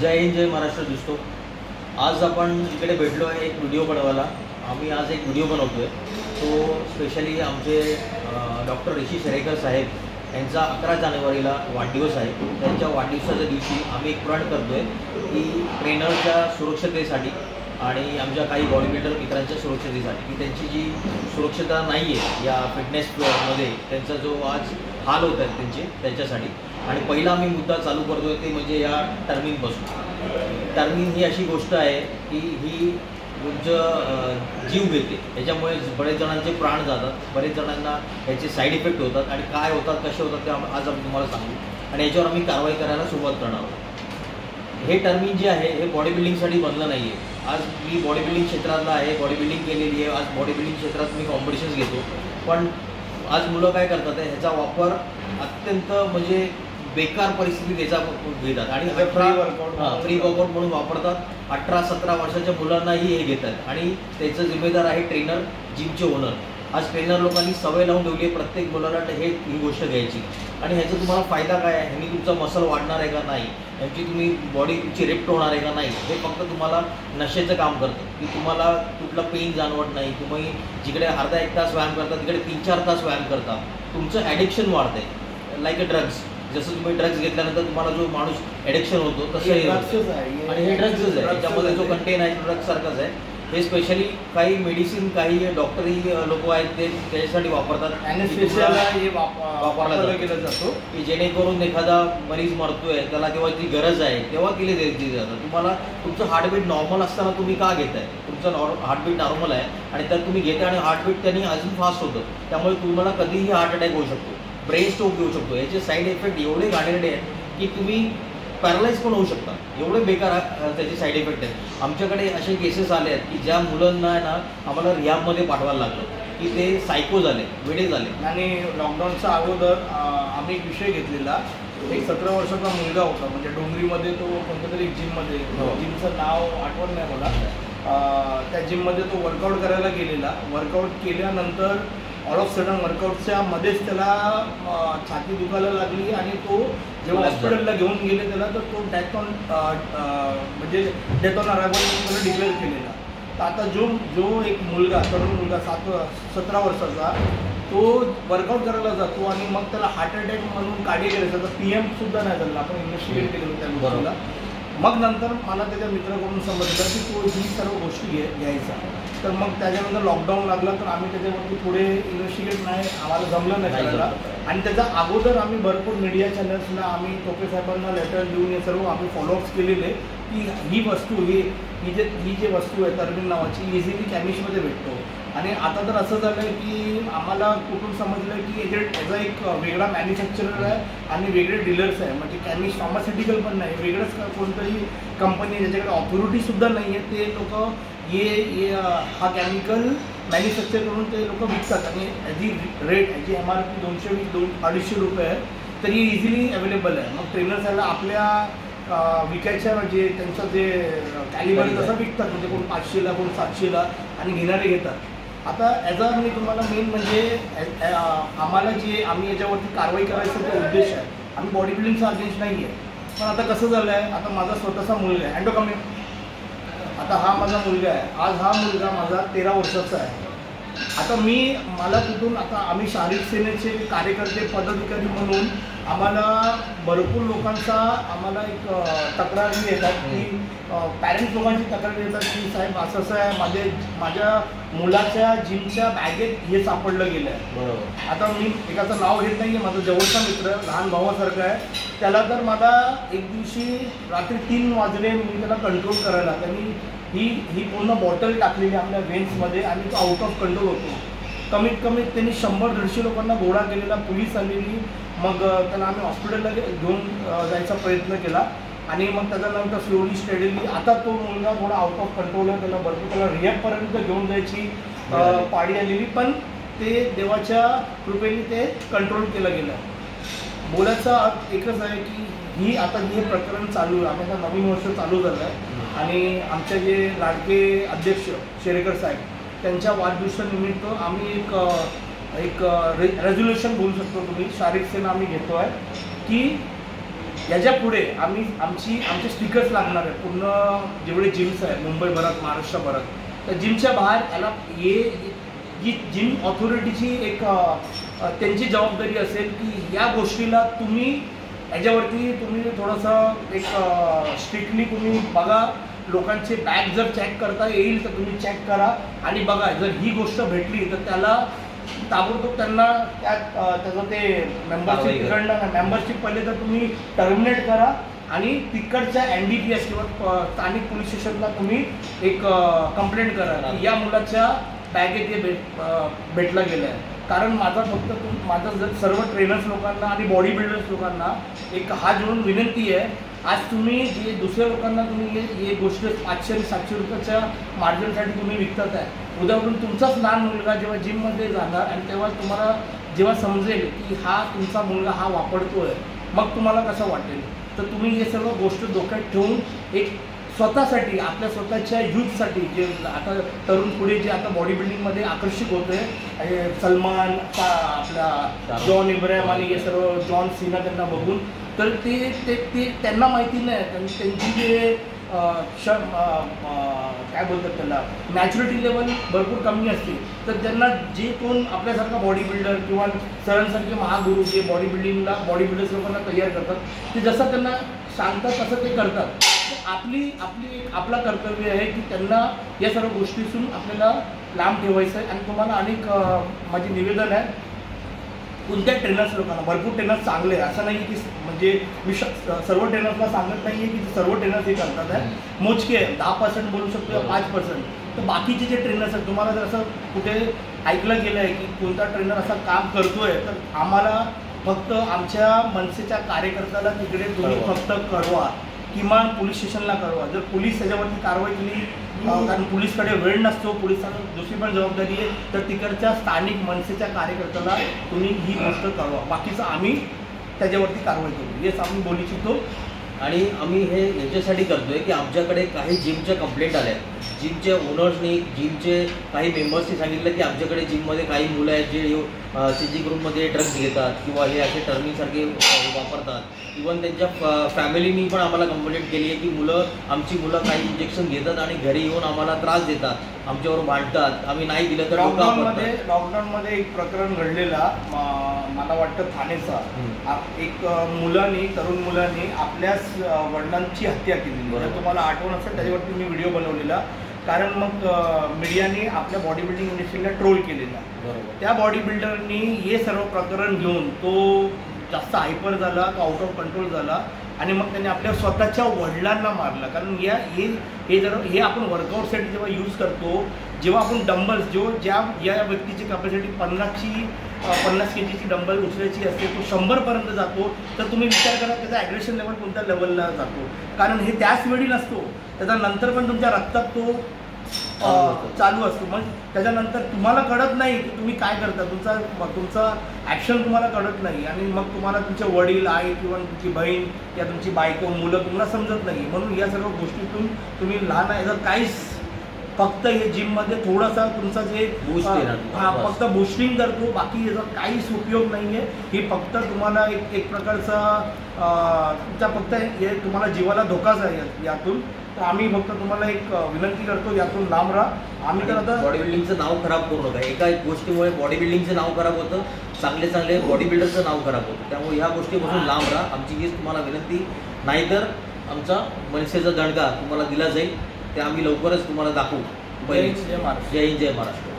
जय हिंद, जय महाराष्ट्र दोस्तों. आज आपण इकडे भेटलो आहे एक व्हिडिओ बनवायला. आम्ही आज एक व्हिडिओ बनवतो आहे तो स्पेशली आमचे डॉक्टर ऋषी शेरेकर साहेब यांचा 11 जानेवारीला वाढदिवस आहे. त्यांच्या वाढदिवसाच्या दिवशी आम्ही एक प्रण करतो आहे की ट्रेनरच्या सुरक्षतेसाठी आणि आमच्या काही बॉडी बिल्डर मित्रांच्या सुरक्षतेसाठी की त्यांची जी सुरक्षता नाही आहे या फिटनेसमध्ये त्यांचा जो आज हाल होत आहेत त्यांचे त्याच्यासाठी. आणि पहिला आम्ही मुद्दा चालू करतो आहे ते म्हणजे या टर्मिंगपासून. टर्मिंग ही अशी गोष्ट आहे की ही जीव घेते. याच्यामुळे बरेच जणांचे प्राण जातात, बरेच जणांना याचे साईड इफेक्ट होतात आणि काय होतात कसे होतात ते आज आम्ही तुम्हाला सांगू आणि याच्यावर आम्ही कारवाई करायला सुरुवात करणार आहोत. हे टर्मिंग जे आहे हे बॉडी बिल्डिंगसाठी बनलं नाही आहे. आज मी बॉडी बिल्डिंग क्षेत्रातला आहे, बॉडी बिल्डिंग केलेली आहे. आज बॉडी बिल्डिंग क्षेत्रात मी कॉम्पिटिशन्स घेतो. पण आज मुलं काय करतात आहे ह्याचा वापर अत्यंत म्हणजे बेकार परिस्थितीत याचा घेतात आणि फ्री वर्कआउट म्हणून वापरतात. 18-17 वर्षाच्या मुलांनाही हे घेतात आणि त्याचं जिम्मेदार आहे ट्रेनर, जिमचे ओनर. आज ट्रेनर लोकांनी सवय लावून ठेवली आहे प्रत्येक मुलाला ही गोष्ट घ्यायची. आणि ह्याचा तुम्हाला फायदा काय आहे, ह्यानी तुमचा मसल वाढणार आहे का नाही, ह्याची तुम्ही बॉडी तुमची रिप्ट होणार आहे का नाही, हे फक्त तुम्हाला नशेचं काम करतं की तुम्हाला कुठलं पेन जाणवत नाही. तुम्ही जिकडे अर्धा 1 तास व्यायाम करता तिकडे 3-4 तास व्यायाम करता. तुमचं ॲडिक्शन वाढतं आहे लाईक अ ड्रग्स. जसं तुम्ही ड्रग्स घेतल्यानंतर तुम्हाला जो माणूस ॲडिक्शन होतो तसं हे आणि हे ड्रग्सच आहे. त्याच्यामध्ये जो कंटेन आहे तो ड्रग्ससारखाच आहे. हे स्पेशली काही मेडिसिन काही डॉक्टरी लोक आहेत ते त्याच्यासाठी वापरतात. वापरला केला जातो की जेणेकरून एखादा मरीज मरतोय त्याला तेव्हा जी गरज आहे तेव्हा केली जातं. तुम्हाला तुमचं हार्टबीट नॉर्मल असताना तुम्ही का घेताय? तुमचं हार्टबीट नॉर्मल आहे आणि त्यात तुम्ही घेताय आणि हार्टबीट त्यांनी अजून फास्ट होतं. त्यामुळे तुम्हाला कधीही हार्ट अटॅक होऊ शकतो, ब्रेन स्ट्रोक येऊ शकतो. याचे साईड इफेक्ट एवढे घाणेरडे आहेत की तुम्ही पॅरालाइज पण होऊ शकता. एवढे बेकार त्याचे साईड इफेक्ट आहेत. आमच्याकडे असे केसेस आले आहेत की ज्या मुलांना ना आम्हाला रिहाबमध्ये पाठवायला लागलं की ते सायको झाले, वेडे झाले. आणि लॉकडाऊनच्या अगोदर आम्ही एक विषय घेतलेला. एक 17 वर्षाचा मुलगा होता, म्हणजे डोंगरीमध्ये तो कोणत्या तरी जिममध्ये, जिमचं नाव आठवण नाही मला, त्या जिममध्ये तो वर्कआउट करायला गेलेला. वर्कआउट केल्यानंतर ऑल ऑफ सडन वर्कआउटच्या मध्येच त्याला छाती दुखायला लागली आणि तो जेव्हा हॉस्पिटलला घेऊन गेले त्याला तर तो डेथ ऑन अरायव्हल त्याला डिक्लेअर केलेला. तर आता जो एक मुलगा, तरुण मुलगा 17 वर्षाचा, तो वर्कआउट करायला जातो आणि मग त्याला हार्ट अटॅक म्हणून कार्डियक अरेस्ट, तर PM सुद्धा नाही झाला. आपण इन्व्हेस्टिगेट केलं त्या गोष्टीला. मग नंतर मला त्याच्या मित्राकडून समजलं की तो ही सर्व गोष्टी घ्यायचा. तर मग त्याच्यानंतर लॉकडाऊन लागला तर आम्ही त्याच्यावरती पुढे इन्व्हेस्टिगेट नाही, आम्हाला जमलं नाही करायला. आणि त्याच्या अगोदर आम्ही भरपूर मीडिया चॅनल्सला आम्ही टोपे साहेबांना लेटर लिहून हे सर्व आम्ही फॉलोअप्स केलेले की ही वस्तू ही जे वस्तू आहे टर्मिंग नावाची इझिली कॅमिशमध्ये भेटतो. आणि आता तर असं झालं आहे की आम्हाला कुठून समजलं की याचा एक वेगळा मॅन्युफॅक्चरर आहे आणि वेगळे डीलर्स आहे. म्हणजे कॅमिश फार्मास्युटिकल पण नाही, वेगळंच कोणतंही कंपनी ज्याच्याकडे ऑथॉरिटीसुद्धा नाही आहे ते लोक हा केमिकल मॅन्युफॅक्चर करून ते लोक विकतात. आणि याची रेट, याची MRP 220-250 रुपये आहे, तरी इझिली अवेलेबल आहे. मग ट्रेनर्सला आपल्या विकायच्या म्हणजे त्यांचं जे कॅलिबर तसं विकतात, म्हणजे कोण 500ला कोण 700ला आणि घेणारे घेतात. आता याचा मी तुम्हाला मेन म्हणजे आम्हाला आम्ही याच्यावरती कारवाई करायचा उद्देश आहे. आम्ही बॉडी बिल्डिंगचा अगेन्स्ट नाही आहे. पण आता कसं झालं आहे, आता माझा स्वतःचा मुलगा आहे, अँडोकमी. आता हा माझा मुलगा आहे. आज हा मुलगा माझा 13 वर्षाचा आहे. आता मला कुठून, आता आम्ही शारीरिक सेनेचे कार्यकर्ते पदाधिकारी म्हणून आम्हाला भरपूर लोकांचा आम्हाला एक तक्रारी येतात की पॅरेंट्स लोकांची तक्रारी येतात की साहेब असं आहे, माझ्या मुलाच्या जिमच्या बॅगेत हे सापडलं गेलं आहे. बरोबर. आता मी एकाचं नाव घेत नाही आहे, माझा जवळचा मित्र, लहान भावासारखा आहे. त्याला तर मला एक दिवशी रात्री 3 वाजले मी त्याला कंट्रोल करायला, त्यांनी ही पूर्ण बॉटल टाकलेली आपल्या वेन्समध्ये आणि तो आउट ऑफ कंट्रोल होतो. कमीत कमी त्यांनी 100-150 लोकांना गोळा केलेला, पोलीस आलेली. मग त्याला आम्ही हॉस्पिटलला घेऊन जायचा प्रयत्न केला आणि मग त्याच्यानंतर स्लोली स्टेडीली आता तो मुलगा थोडा आउट ऑफ कंट्रोल आहे. त्याला रिहॅबपर्यंत घेऊन जायची पाडी आलेली, पण ते देवाच्या कृपेने ते कंट्रोल केलं गेलं. बोलायचा अर्थ एकच आहे की आता हे प्रकरण चालू आहे, आता नवीन वर्ष चालू झालं आहे आणि आमचे जे लाडके अध्यक्ष शेरेकर साहेब त्यांच्या वाढदिवसानिमित्त आम्ही एक रेझोल्युशन बोलू शकतो तुम्ही, शारीरिक सेना आम्ही घेतो आहे की याच्या पुढे आमचे स्टिकर्स लागणार आहे पूर्ण जेवढे जिम्स आहे मुंबईभरात महाराष्ट्राभरात. तर जिमच्या बाहेर याला ही जिम ऑथॉरिटीची एक त्यांची जबाबदारी असेल की या गोष्टीला तुम्ही याच्यावरती तुम्ही थोडंसं एक स्ट्रिक्टली तुम्ही बघा. लोकांचे बॅग जर चेक करता येईल तर तुम्ही चेक करा आणि बघा. जर ही गोष्ट भेटली तर त्याला ताबडतोब त्यांना त्याचं ते मेंबरशिप पहिले तर तुम्ही टर्मिनेट करा आणि तिकडच्या NDPS किंवा स्थानिक पोलीस स्टेशनला तुम्ही एक कंप्लेंट करा की या मुलाच्या बॅगेत हे भेटला गेलं आहे. कारण माझा जर सर्व ट्रेनर्स लोकांना आणि बॉडी बिल्डर्स लोकांना एक हात जोडून विनंती आहे. आज तुम्ही जे दुसऱ्या लोकांना तुम्ही हे गोष्ट 500 आणि 700 रुपयाच्या मार्जिनसाठी तुम्ही विकतात आहे. उद्यावरून तुमचाच लहान मुलगा जेव्हा जिममध्ये जाणार आणि तेव्हा तुम्हाला जेव्हा समजेल की हा तुमचा मुलगा हा वापरतोय मग तुम्हाला कसं वाटेल. तर तुम्ही हे सर्व गोष्ट डोक्यात ठेवून एक स्वतःसाठी आपल्या स्वतःच्या यूथसाठी जे आता तरुण पुढे जे आता बॉडी बिल्डिंगमध्ये आकर्षित होतं आहे सलमान आपला जॉन इब्राहिम आणि हे सर्व जॉन सीना त्यांना बघून तर ते त्यांना माहिती नाही. त्यांची जे काय बोलतात त्याला मॅच्युरिटी लेवल भरपूर कमी असते. तर त्यांना जे कोण आपल्यासारखा बॉडी बिल्डर किंवा सरांसारखे महागुरू जे बॉडी बिल्डर्स लोकांना तयार करतात ते जसं त्यांना सांगतात तसं ते करतात. आपला कर्तव्य आहे की त्यांना या सर्व गोष्टीतून आपल्याला लांब ठेवायचं आहे. आणि तुम्हाला अनेक माझे निवेदन आहे कोणत्या ट्रेनर्स लोकांना भरपूर ट्रेनर्स चांगले आहे असं नाही की म्हणजे मी सर्व ट्रेनर्सला सांगत नाही आहे की सर्व ट्रेनर्स हे करतात आहे. मोजके 10% बोलू शकतो 5%. तर बाकीचे जे ट्रेनर्स आहेत तुम्हाला जर असं कुठे ऐकलं गेलं आहे की कोणता ट्रेनर असं काम करतोय तर आम्हाला फक्त आमच्या मनसेच्या कार्यकर्त्याला तिकडे तुम्ही फक्त कळवा किमान पोलीस स्टेशनला कळवा. जर पोलीस त्याच्यावरती कारवाई केली कारण पोलीसकडे वेळ नसतो पोलिसांना दुसरी पण जबाबदारी आहे तर तिकडच्या स्थानिक मनसेच्या कार्यकर्त्याला तुम्ही ही गोष्ट कळवा. बाकीचं आम्ही त्याच्यावरती कारवाई करू हेच आम्ही बोलू इच्छितो. आणि आम्ही हे याच्यासाठी करतोय की आमच्याकडे काही जिमच्या कंप्लेंट आल्या. जिमचे ओनर्सनी जिमचे काही मेंबर्सनी सांगितलं की आमच्याकडे जिममध्ये काही मुलं आहेत जे CG ग्रुपमध्ये ड्रग्ज घेतात किंवा हे असे टर्मिंगसारखे वापरतात. इवन त्यांच्या फॅमिलीनी पण आम्हाला कंप्लेंट केली आहे की आमची मुलं काही इंजेक्शन घेतात आणि घरी येऊन आम्हाला त्रास देतात, आमच्यावर भांडतात, आम्ही नाही दिलं तर लॉकडाऊनमध्ये एक प्रकरण घडलेला मला वाटतं ठाणेचा. एक तरुण मुलांनी आपल्याच वडिलांची हत्या केली. जर तुम्हाला आठवण असेल त्याच्यावरती मी व्हिडिओ बनवलेला. कारण मग मीडियाने आपल्या बॉडी बिल्डिंग इंडस्ट्रीला ट्रोल केलेला. त्या बॉडी बिल्डरनी हे सर्व प्रकरण घेऊन तो जास्त हायपर झाला, तो आउट ऑफ कंट्रोल झाला आणि मग त्यांनी आपल्या स्वतःच्या वडिलांना मारलं. कारण हे आपण वर्कआउटसाठी जेव्हा यूज करतो जेव्हा आपण डंबल्स ज्या व्यक्तीची कॅपॅसिटी 50 kgची डंबल उचलायची असते तो 100पर्यंत जातो. तर तुम्ही विचार करा त्याचा ॲग्रेशन लेवल कोणत्या लेवलला जातो. कारण हे त्याच वेळी नसतो त्याच्यानंतर पण तुमच्या रक्तात तो चालू असतो. मग त्याच्यानंतर तुम्हाला कळत नाही की तुम्ही काय करता. तुमचा ॲक्शन तुम्हाला कळत नाही आणि मग तुम्हाला तुमचे वडील आई किंवा तुमची बहीण या तुमची बायको मुलं तुम्हाला समजत नाही. म्हणून या सर्व गोष्टीतून तुम्ही लहान आहे काहीच फक्त हे जिममध्ये थोडासा तुमचा जे फक्त बूस्टिंग करतो बाकी याचा काहीच उपयोग नाही आहे. ही फक्त तुम्हाला एक प्रकारचा तुमचा फक्त हे तुम्हाला जीवाला धोकाच आहे यातून. तर आम्ही फक्त तुम्हाला एक विनंती करतो यातून लांब राहा. आम्ही तर आता बॉडी बिल्डिंगचं नाव खराब करू नका. एका गोष्टीमुळे बॉडी बिल्डिंगचं नाव खराब होतं, चांगले बॉडी बिल्डरचं नाव खराब होतं. त्यामुळे ह्या गोष्टीपासून लांब राहा आमची हीच तुम्हाला विनंती. नाहीतर आमचा मनसेचा दणका तुम्हाला दिला जाईल ते आम्ही लवकरच तुम्हाला दाखवू. जय हिंद जय महाराष्ट्र. जय हिंद जय महाराष्ट्र.